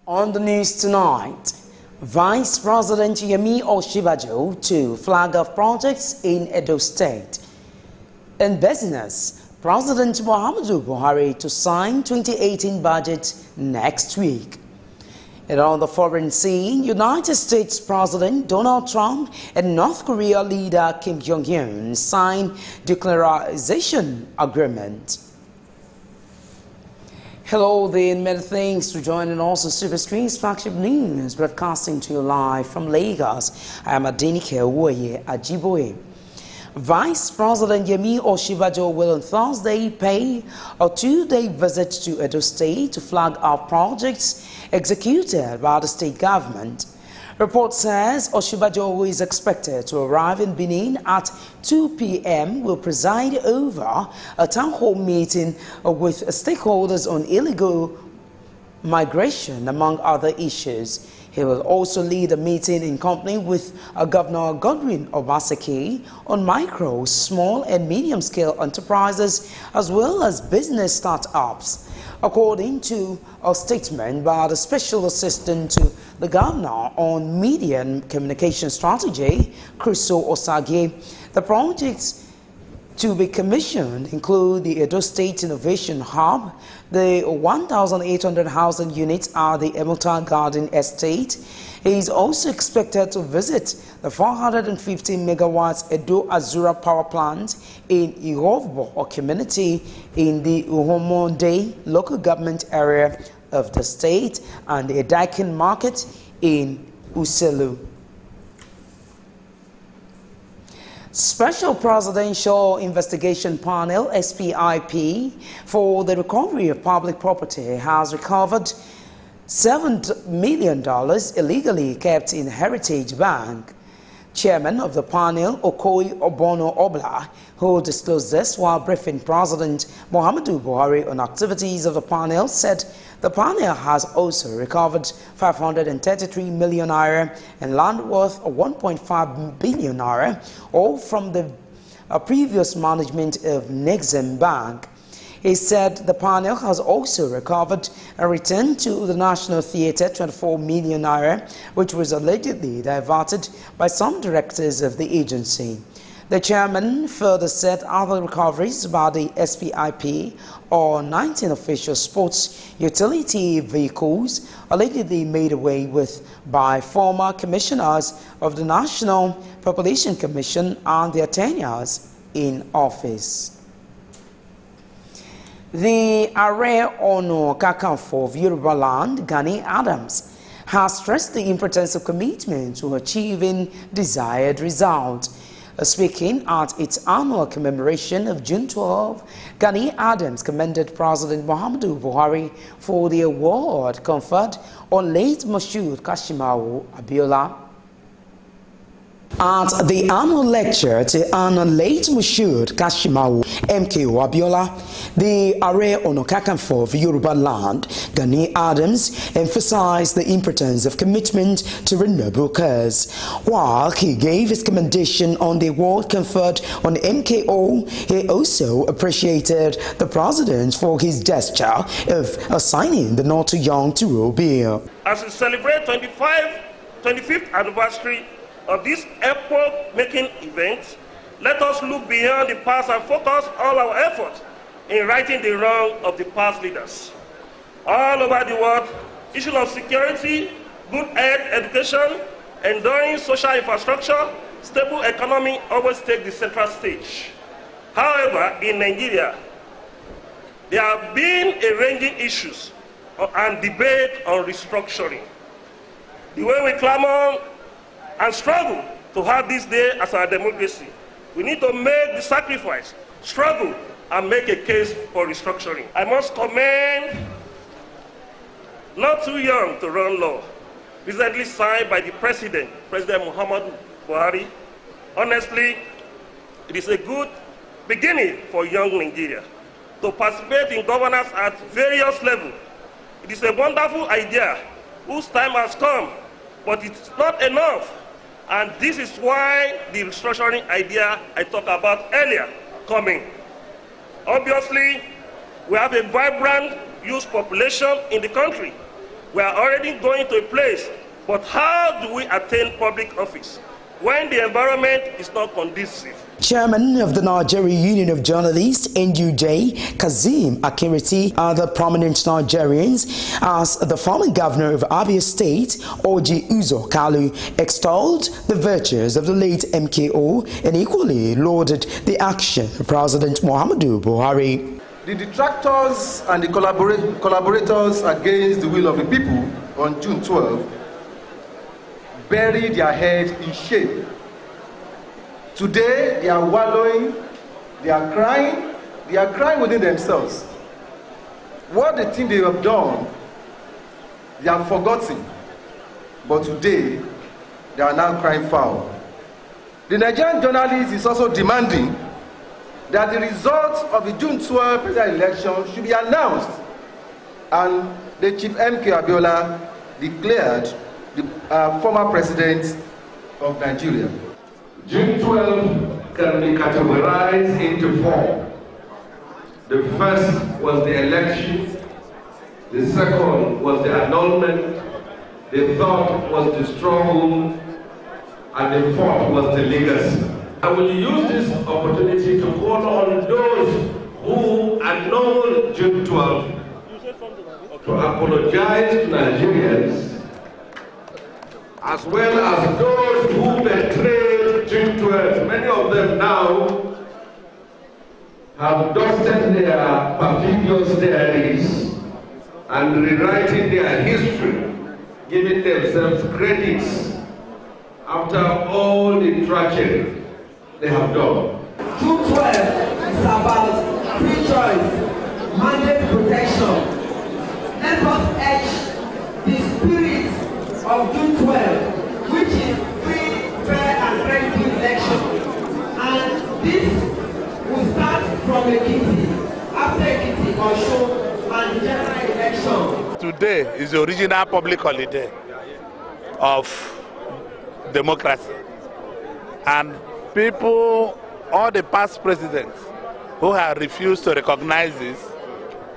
On the news tonight, Vice President Yemi Osinbajo to flag off projects in Edo State. In business, President Muhammadu Buhari to sign 2018 budget next week. And on the foreign scene, United States President Donald Trump and North Korea leader Kim Jong-un signed denuclearization agreement. Hello there, and many thanks for joining us on Superscreen's flagship news, broadcasting to you live from Lagos. I am Adenike Owoye Ajiboye. Vice President Yemi Osinbajo will on Thursday pay a 2-day visit to Edo State to flag off projects executed by the state government. Report says Osinbajo, who is expected to arrive in Benin at 2 p.m., will preside over a town hall meeting with stakeholders on illegal migration, among other issues. He will also lead a meeting in company with Governor Godwin Obaseki on micro, small and medium-scale enterprises as well as business startups. According to a statement by the Special Assistant to the Governor on Media and Communication Strategy, Chriso Osage, the projects to be commissioned include the Edo State Innovation Hub, the 1,800 housing units at the Emota Garden Estate. He is also expected to visit the 450 megawatts Edo Azura power plant in Ihovbo community in the Uhomonde local government area of the state and the Edaikin market in Uselu. Special Presidential Investigation Panel (SPIP) for the recovery of public property has recovered $7 million illegally kept in Heritage Bank. Chairman of the panel, Okoye Obono Obla, who disclosed this while briefing President Muhammadu Buhari on activities of the panel, said the panel has also recovered 533 million naira and land worth 1.5 billion naira, all from the previous management of Nexim Bank. He said the panel has also recovered and returned to the National Theatre 24 million naira, which was allegedly diverted by some directors of the agency. The chairman further said other recoveries by the SPIP or 19 official sports utility vehicles allegedly made away with by former commissioners of the National Population Commission and their tenures in office. The Ààrẹ Ọ̀nà Kakanfò of Yoruba Land, Gani Adams, has stressed the importance of commitment to achieving desired results. Speaking at its annual commemoration of June 12, Gani Adams commended President Muhammadu Buhari for the award conferred on late Moshood Kashimawo Abiola. At the annual lecture to honor late Moshood Kashimawo MKO Abiola, the Ààrẹ Ọ̀nà Kakanfò of Yoruba Land, Gani Adams, emphasized the importance of commitment to renewable cause. While he gave his commendation on the award conferred on MKO, he also appreciated the president for his gesture of assigning the Not Too Young to Rule bill. As we celebrate 25th anniversary of this epoch-making event, let us look beyond the past and focus all our efforts in righting the wrong of the past leaders. All over the world, issues of security, good health, education, enduring social infrastructure, stable economy always take the central stage. However, in Nigeria, there have been a ranging issues and debate on restructuring. The way we clamor and struggle to have this day as our democracy, we need to make the sacrifice, struggle, and make a case for restructuring. I must commend Not Too Young to Run Law, recently signed by the President Muhammadu Buhari. Honestly, it is a good beginning for young Nigeria to participate in governance at various levels. It is a wonderful idea whose time has come, but it's not enough. And this is why the restructuring idea I talked about earlier coming. Obviously, we have a vibrant youth population in the country, We are already going to a place, but how do we attain public office when the environment is not conducive? Chairman of the Nigerian Union of Journalists, NUJ, Kazim Akiriti, other prominent Nigerians, as the former governor of Abia State, Oji Uzo Kalu, extolled the virtues of the late MKO and equally lauded the action of President Muhammadu Buhari. The detractors and the collaborators against the will of the people on June 12 buried their head in shame. Today, they are wallowing, they are crying within themselves. What they think they have done, they have forgotten. But today, they are now crying foul. The Nigerian journalist is also demanding that the results of the June 12 presidential election should be announced, and the Chief M.K. Abiola declared the former president of Nigeria. June 12 can be categorized into four. The first was the election, the second was the annulment, the third was the struggle, and the fourth was the legacy. I will use this opportunity to call on those who annulled June 12 to apologize to Nigerians, as well as those who betrayed June 12. Many of them now have dusted their perfidious diaries and rewriting their history, giving themselves credits after all the tragedy they have done. June 12 is about free choice, mandate protection. Let us edge the spirit of June 12, which is free, fair, and credible election. And this will start from Ekiti, after Ekiti, Osho, and the general election. Today is the original public holiday of democracy. And people, all the past presidents who have refused to recognize this,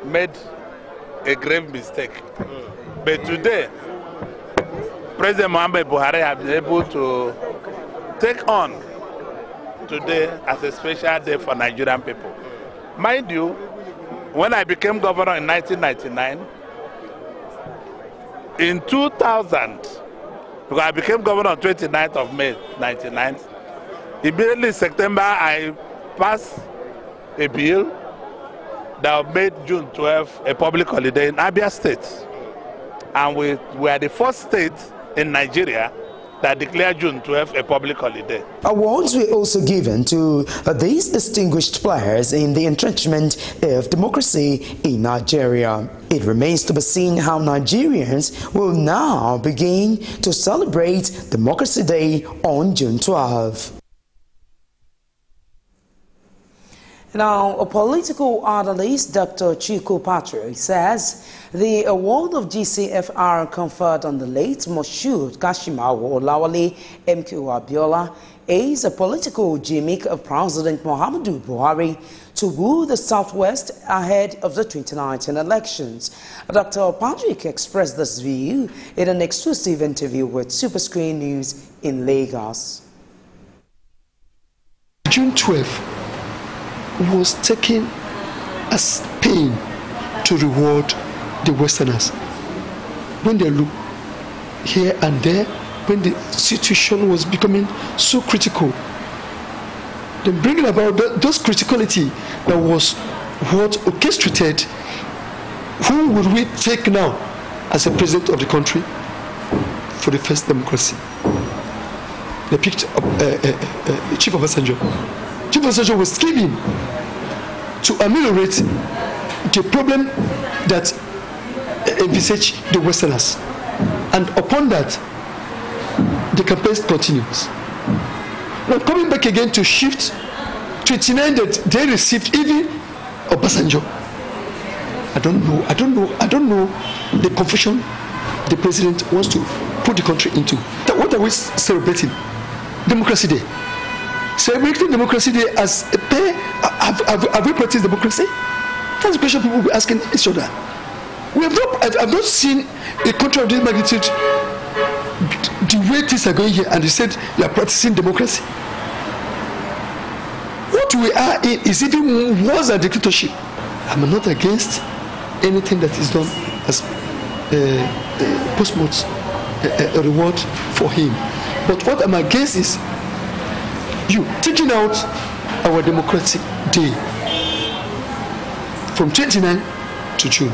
made a grave mistake. But today, President Muhammadu Buhari has been able to take on today as a special day for Nigerian people. Mind you, when I became governor in 1999, in 2000, because I became governor on 29th of May 1999, immediately in September, I passed a bill that made June 12 a public holiday in Abia State. And we are the first state in Nigeria that declared June 12 a public holiday. Awards were also given to these distinguished players in the entrenchment of democracy in Nigeria. It remains to be seen how Nigerians will now begin to celebrate Democracy Day on June 12. Now, a political analyst, Dr. Chiku Patrick, says the award of GCFR conferred on the late Moshood Kashimawo Olawale MKO Abiola is a political gimmick of President Muhammadu Buhari to woo the Southwest ahead of the 2019 elections. Dr. Patrick expressed this view in an exclusive interview with Superscreen News in Lagos. June 12 was taken as pain to reward the Westerners. When they look here and there, when the situation was becoming so critical, then bringing about those criticality that was what orchestrated who would we take now as a president of the country for the first democracy. They picked up Chief Obasanjo. Chief Obasanjo was given to ameliorate the problem that envisaged the Westerners. And upon that, the campaign continues. Now coming back again to shift 29 that they received even Obasanjo. I don't know the confusion the president wants to put the country into. What are we celebrating? Democracy Day. Celebrating Democracy Day as a pay. Have we practiced democracy? That's the question people will be asking each other. I've not seen a country of this magnitude, the way things are going here, and they said you are practicing democracy. What we are in is even worse than dictatorship. I'm not against anything that is done as post-mortem a reward for him. But what I'm against is you taking out our democratic day from 29 to June.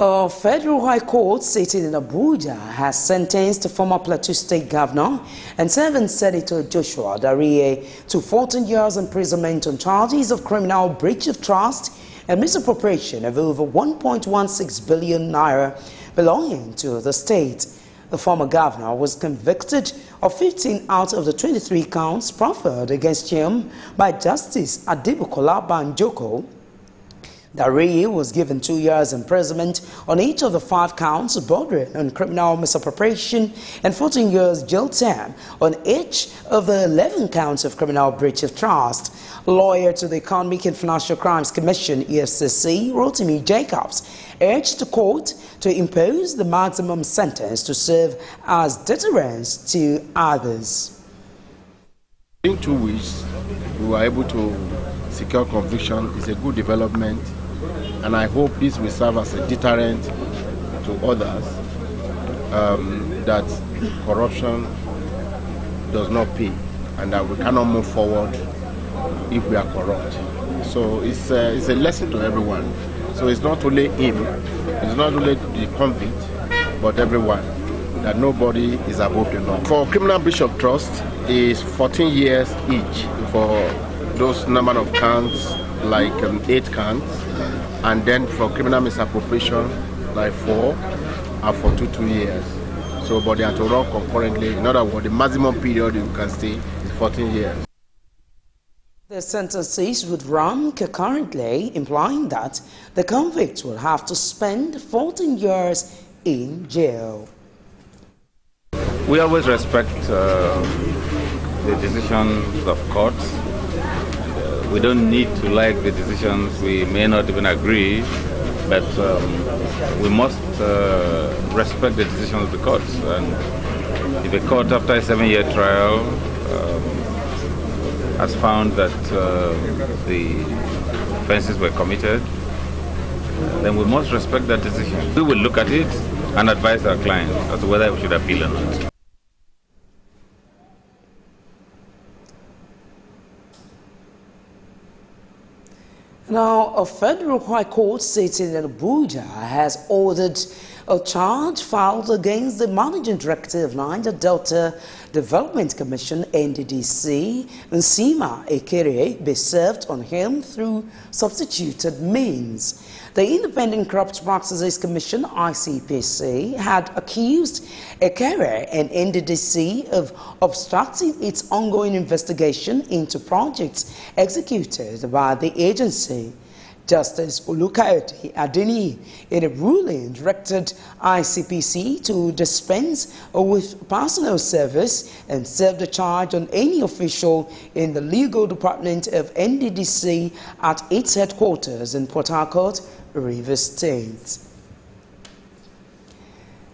A federal high court sitting in Abuja has sentenced former Plateau State Governor and 7th Senator Joshua Darie to 14 years imprisonment on charges of criminal breach of trust and misappropriation of over 1.16 billion naira belonging to the state. The former governor was convicted of 15 out of the 23 counts proffered against him by Justice Adibukola Banjoko. Darie was given 2 years imprisonment on each of the 5 counts bordering on criminal misappropriation and 14 years jail term on each of the 11 counts of criminal breach of trust. Lawyer to the Economic and Financial Crimes Commission, EFCC, Rotimi Jacobs, urged the court to impose the maximum sentence to serve as deterrence to others. In 2 weeks, we were able to secure conviction. Is a good development, and I hope this will serve as a deterrent to others that corruption does not pay and that we cannot move forward if we are corrupt. So it's a lesson to everyone. So it's not only him, it's not only the convict, but everyone, that nobody is above the law. For criminal breach of trust is 14 years each for those number of counts, like 8 counts, and then for criminal misappropriation, like 4, and for 2 years. So, but they are to run concurrently. In other words, the maximum period you can stay is 14 years. The sentences would run concurrently, implying that the convicts will have to spend 14 years in jail. We always respect the decisions of courts. We don't need to like the decisions. We may not even agree, but we must respect the decisions of the courts. And if a court, after a 7-year trial, has found that the offenses were committed, then we must respect that decision. We will look at it and advise our clients as to whether we should appeal or not. Now, a federal high court sitting in Abuja has ordered a charge filed against the managing director of Niger Delta Development Commission, NDDC, Nsima Ekere, be served on him through substituted means. The Independent Corrupt Practices Commission, ICPC, had accused Ekere and NDDC of obstructing its ongoing investigation into projects executed by the agency. Justice Olukayode Adeni, in a ruling, directed ICPC to dispense with personal service and serve the charge on any official in the legal department of NDDC at its headquarters in Port Harcourt, Rivers State.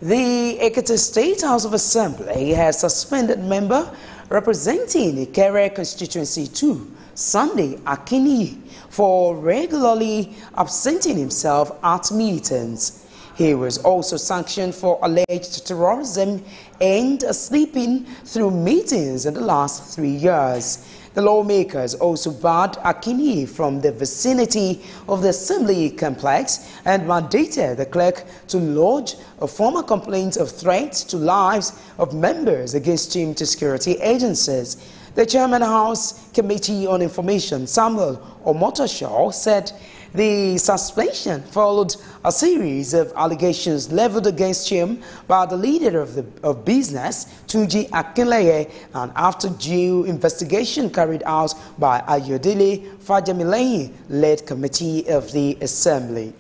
The Ekiti State House of Assembly has suspended member representing Ikere Constituency 2, Sunday Akini, for regularly absenting himself at meetings. He was also sanctioned for alleged terrorism and sleeping through meetings in the last 3 years. The lawmakers also barred Akini from the vicinity of the Assembly complex and mandated the clerk to lodge a formal complaint of threats to lives of members against him to security agencies. The Chairman House Committee on Information, Samuel Omotoshaw, said the suspension followed a series of allegations leveled against him by the leader of business, Tunji Akinleye, and after due investigation carried out by Ayodele Fajamileyin-led committee of the Assembly.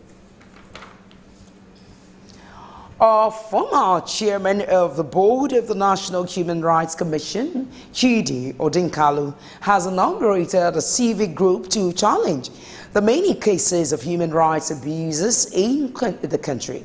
A former chairman of the board of the National Human Rights Commission, Chidi Odinkalu, has inaugurated a civic group to challenge the many cases of human rights abuses in the country.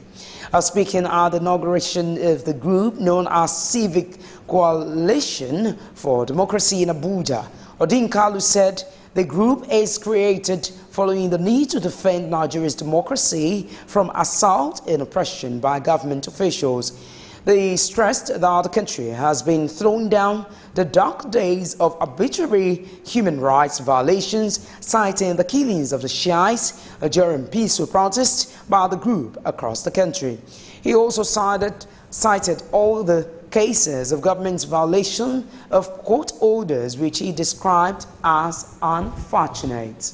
Speaking at the inauguration of the group known as Civic Coalition for Democracy in Abuja, Odinkalu said the group is created following the need to defend Nigeria's democracy from assault and oppression by government officials. They stressed that the country has been thrown down the dark days of arbitrary human rights violations, citing the killings of the Shiites during peaceful protests by the group across the country. He also cited all the cases of government's violation of court orders, which he described as unfortunate.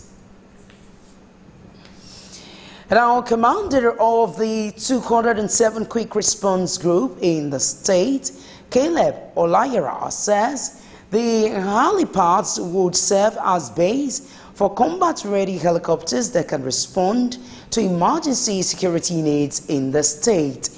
Now, commander of the 207 Quick Response Group in the state, Caleb Olayara, says the helipads would serve as base for combat-ready helicopters that can respond to emergency security needs in the state.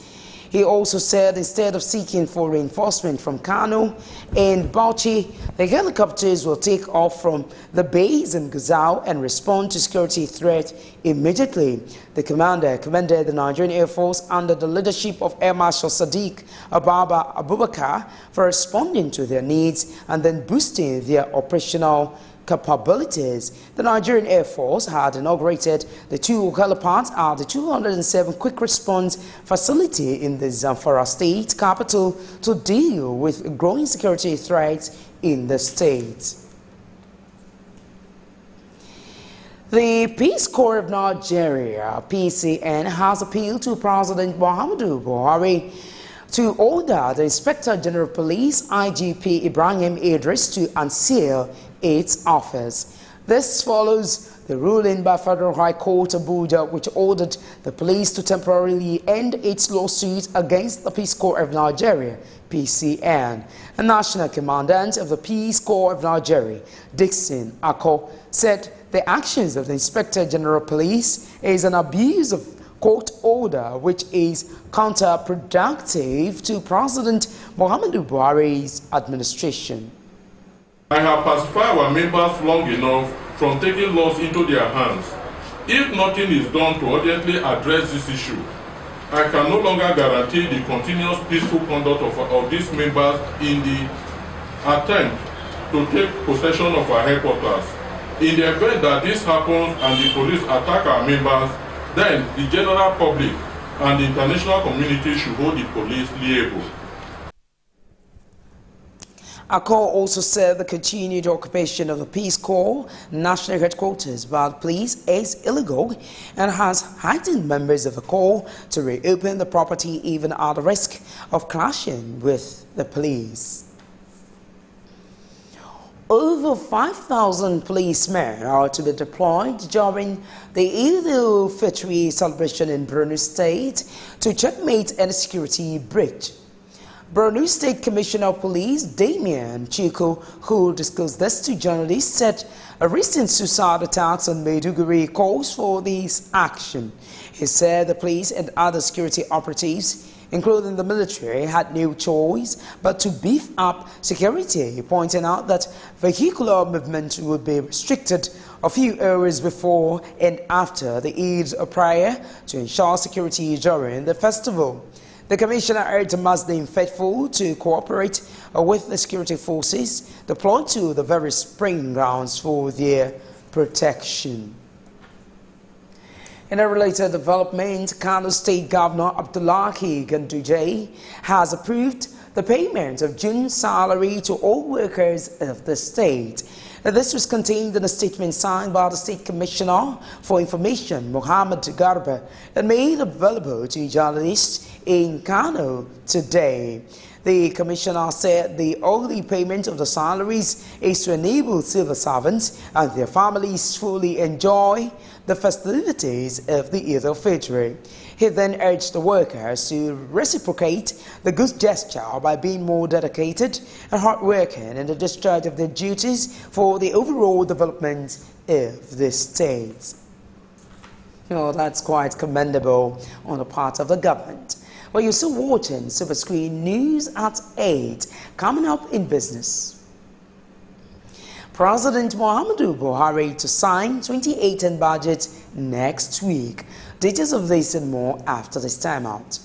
He also said instead of seeking for reinforcement from Kano and Bauchi, the helicopters will take off from the base in Gazal and respond to security threat immediately. The commander commended the Nigerian Air Force under the leadership of Air Marshal Sadiq Ababa Abubakar for responding to their needs and then boosting their operational capabilities. The Nigerian Air Force had inaugurated the 2 helipads at the 207 Quick Response Facility in the Zamfara state capital to deal with growing security threats in the state. The Peace Corps of Nigeria, PCN, has appealed to President Muhammadu Buhari to order the Inspector General of Police, IGP Ibrahim Idris, to unseal its office. This follows the ruling by Federal High Court Abuja, which ordered the police to temporarily end its lawsuit against the Peace Corps of Nigeria, PCN. A national commandant of the Peace Corps of Nigeria, Dixon Ako, said the actions of the Inspector General of Police is an abuse of court order, which is counterproductive to President Muhammadu Buhari's administration. I have pacified our members long enough from taking laws into their hands. If nothing is done to urgently address this issue, I can no longer guarantee the continuous peaceful conduct of these members in the attempt to take possession of our headquarters. In the event that this happens and the police attack our members, then the general public and the international community should hold the police liable. Ako also said the continued occupation of the Peace Corps national headquarters by the police is illegal and has heightened members of the Corps to reopen the property even at the risk of clashing with the police. Over 5,000 policemen are to be deployed during the Eid al-Fitr celebration in Borno State to checkmate any security breach. Borno State Commissioner of Police Damian Chiko, who disclosed this to journalists, said a recent suicide attacks on Maiduguri calls for this action. He said the police and other security operatives, including the military, had no choice but to beef up security, pointing out that vehicular movement would be restricted a few hours before and after the Eid prayer to ensure security during the festival. The Commissioner urged Muslim faithful to cooperate with the security forces deployed to the various spring grounds for their protection. In a related development, Kano State Governor Abdullahi Ganduje has approved the payment of June's salary to all workers of the state. This was contained in a statement signed by the State Commissioner for Information, Mohammed Garba, and made available to journalists in Kano today. The Commissioner said the early payment of the salaries is to enable civil servants and their families fully enjoy the festivities of the Eid al-Fitr. He then urged the workers to reciprocate the good gesture by being more dedicated and hardworking in the discharge of their duties for the overall development of the state. That's quite commendable on the part of the government. Well, you're still watching Superscreen News at 8. Coming up in business. President Muhammadu Buhari to sign 2018 budget next week. Details of this and more after this time out.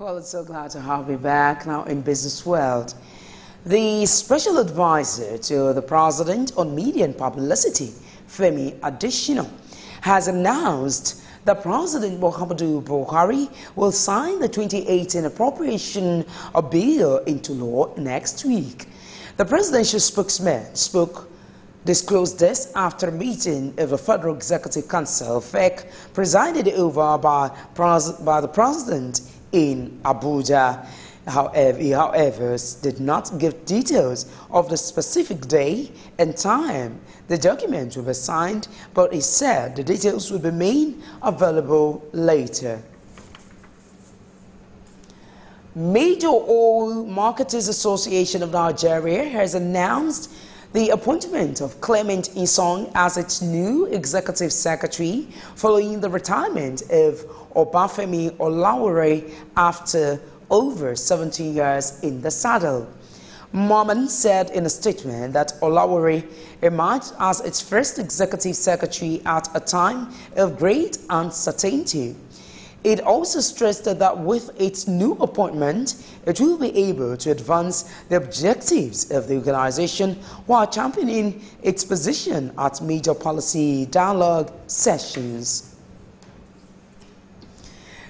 Well, it's so glad to have you back now in Business World. The special advisor to the president on media and publicity, Femi Adesina, has announced that President Muhammadu Buhari will sign the 2018 appropriation bill into law next week. The presidential spokesman disclosed this after a meeting of the Federal Executive Council, FEC, presided over by the president in Abuja. However, did not give details of the specific day and time the document will be signed, but he said the details will be made available later. Major Oil Marketers Association of Nigeria has announced the appointment of Clement Isong as its new executive secretary following the retirement of Obafemi Olawore after over 17 years in the saddle. Mormon said in a statement that Olawore emerged as its first executive secretary at a time of great uncertainty. It also stressed that with its new appointment, it will be able to advance the objectives of the organization while championing its position at major policy dialogue sessions.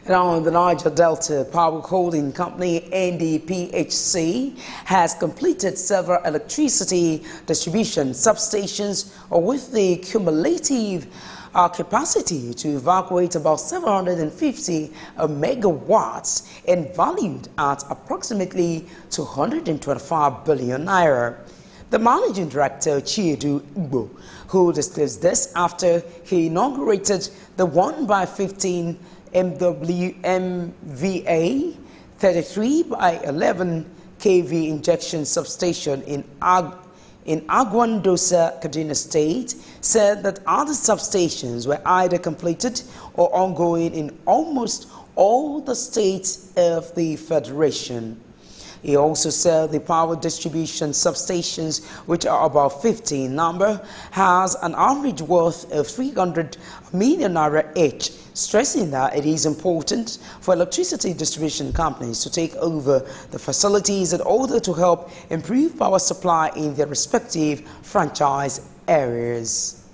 Now, the Niger Delta Power Holding Company, NDPHC, has completed several electricity distribution substations with the cumulative capacity to evacuate about 750 megawatts and valued at approximately 225 billion naira. The managing director, Chiedu Igbo, who disclosed this after he inaugurated the 1x15 MWMVA 33 by 11 kV injection substation in Agwandosa, Kaduna State, said that other substations were either completed or ongoing in almost all the states of the Federation. He also said the power distribution substations, which are about 50 in number, has an average worth of 300 million naira each, stressing that it is important for electricity distribution companies to take over the facilities in order to help improve power supply in their respective franchise areas.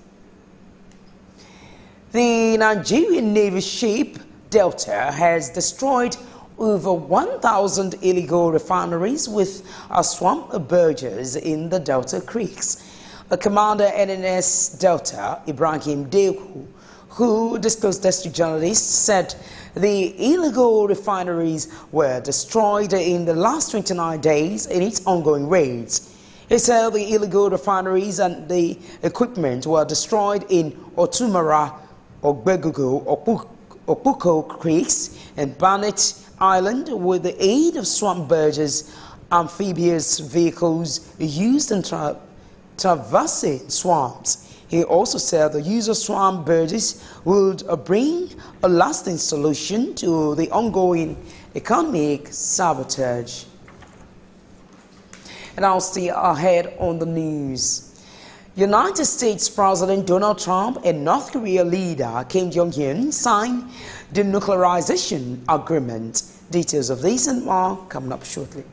The Nigerian Navy ship Delta has destroyed over 1,000 illegal refineries with swamp barges in the Delta Creeks. The commander NNS Delta, Ibrahim Deku, who disclosed this to journalists, said the illegal refineries were destroyed in the last 29 days in its ongoing raids. He said the illegal refineries and the equipment were destroyed in Otumara, Ogbegugu, Opuko Creeks, and Barnett Island with the aid of swamp barges, amphibious vehicles used in traversing swamps. He also said the use of swamp barges would bring a lasting solution to the ongoing economic sabotage. And I'll stay ahead on the news. United States President Donald Trump and North Korea leader Kim Jong-un signed the nuclearization agreement. Details of this and more coming up shortly.